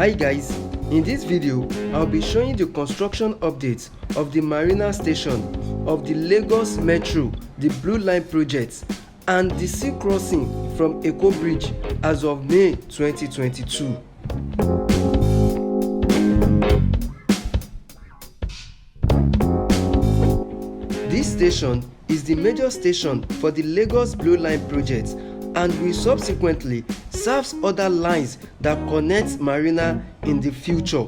Hi guys, in this video I'll be showing the construction updates of the Marina station of the Lagos Metro, the Blue Line project, and the sea crossing from Eko Bridge as of May 2022. This station is the major station for the Lagos Blue Line project and will subsequently serve other lines that connect Marina in the future.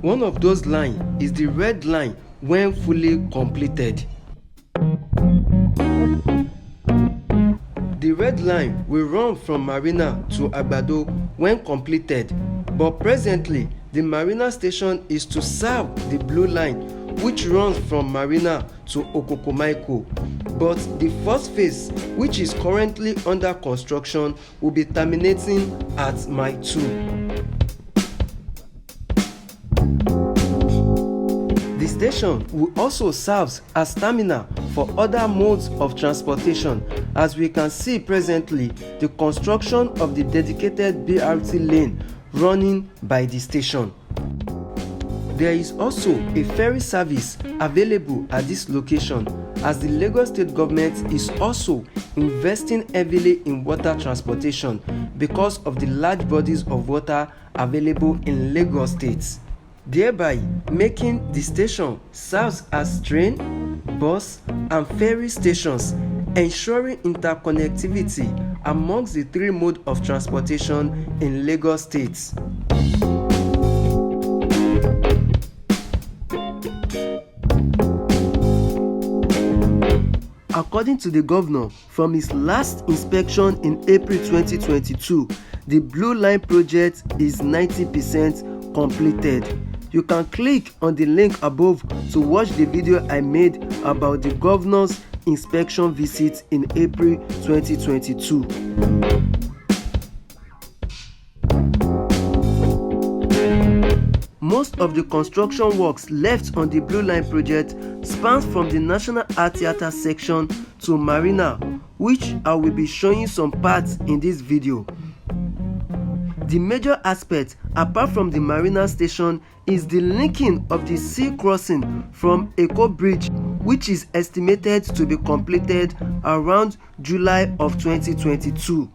One of those lines is the red line when fully completed. The red line will run from Marina to Agbado when completed, but presently the Marina station is to serve the blue line which runs from Marina to Okokomaiko, but the first phase, which is currently under construction, will be terminating at Mile 2. The station will also serve as terminal for other modes of transportation. As we can see presently, the construction of the dedicated BRT lane running by the station. There is also a ferry service available at this location, as the Lagos State government is also investing heavily in water transportation because of the large bodies of water available in Lagos State, thereby making the station serve as train, bus and ferry stations, ensuring interconnectivity amongst the three modes of transportation in Lagos State. According to the governor, from his last inspection in April 2022, the Blue Line project is 90% completed. You can click on the link above to watch the video I made about the governor's inspection visit in April 2022. Most of the construction works left on the Blue Line project spans from the National Art Theatre section to Marina, which I will be showing some parts in this video. The major aspect, apart from the Marina station, is the linking of the sea crossing from Eko Bridge, which is estimated to be completed around July of 2022.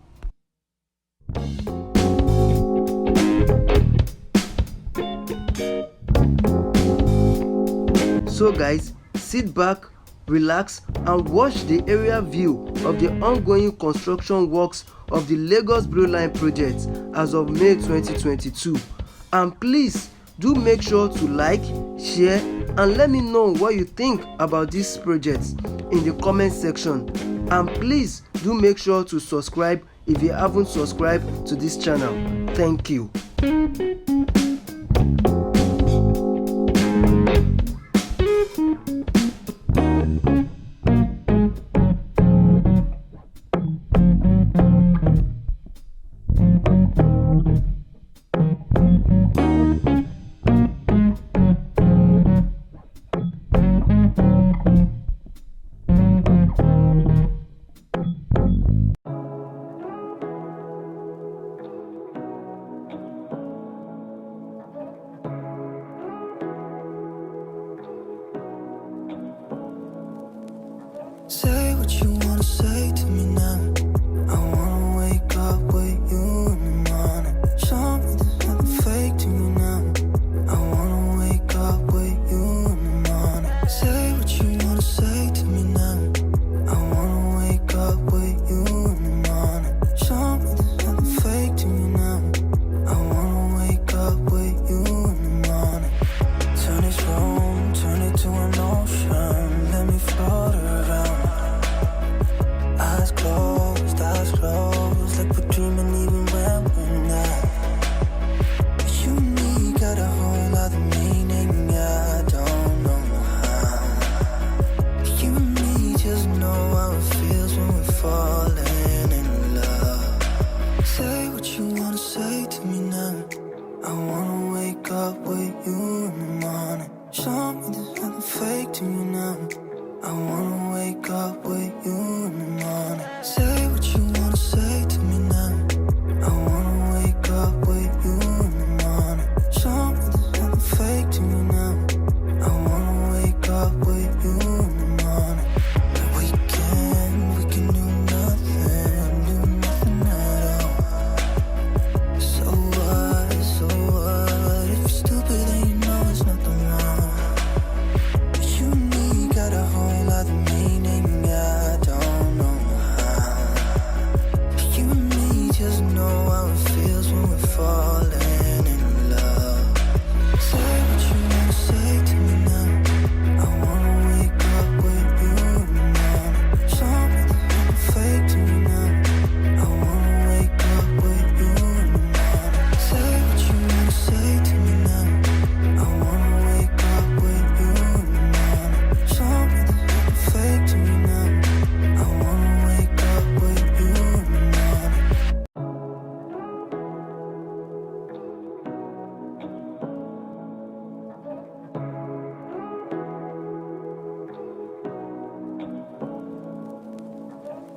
So guys, sit back, relax and watch the area view of the ongoing construction works of the Lagos Blue Line project as of May 2022. And please do make sure to like, share and let me know what you think about this project in the comment section. And please do make sure to subscribe if you haven't subscribed to this channel. Thank you. Say what you wanna say to me now. I wanna wake up with you in the morning. Show me there's nothing fake to me now. I wanna wake up with you in the morning. Say what you wanna say to me now. I wanna wake up with you in the morning. Show me there's nothing fake to me now. I wanna wake up with you in the morning. Turn this room, turn it to an ocean. Let me float around. Eyes closed, like we're dreaming even when we're not. You and me got a whole other meaning, I don't know how. You and me just know how it feels when we're falling in love. Say what you wanna say to me now. I wanna wake up with you in the morning. Show me there's nothing fake to me now. I wanna wake up with you in the morning. Say what you wanna say to me now. I wanna wake up with you in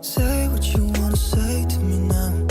Say what you wanna say to me now.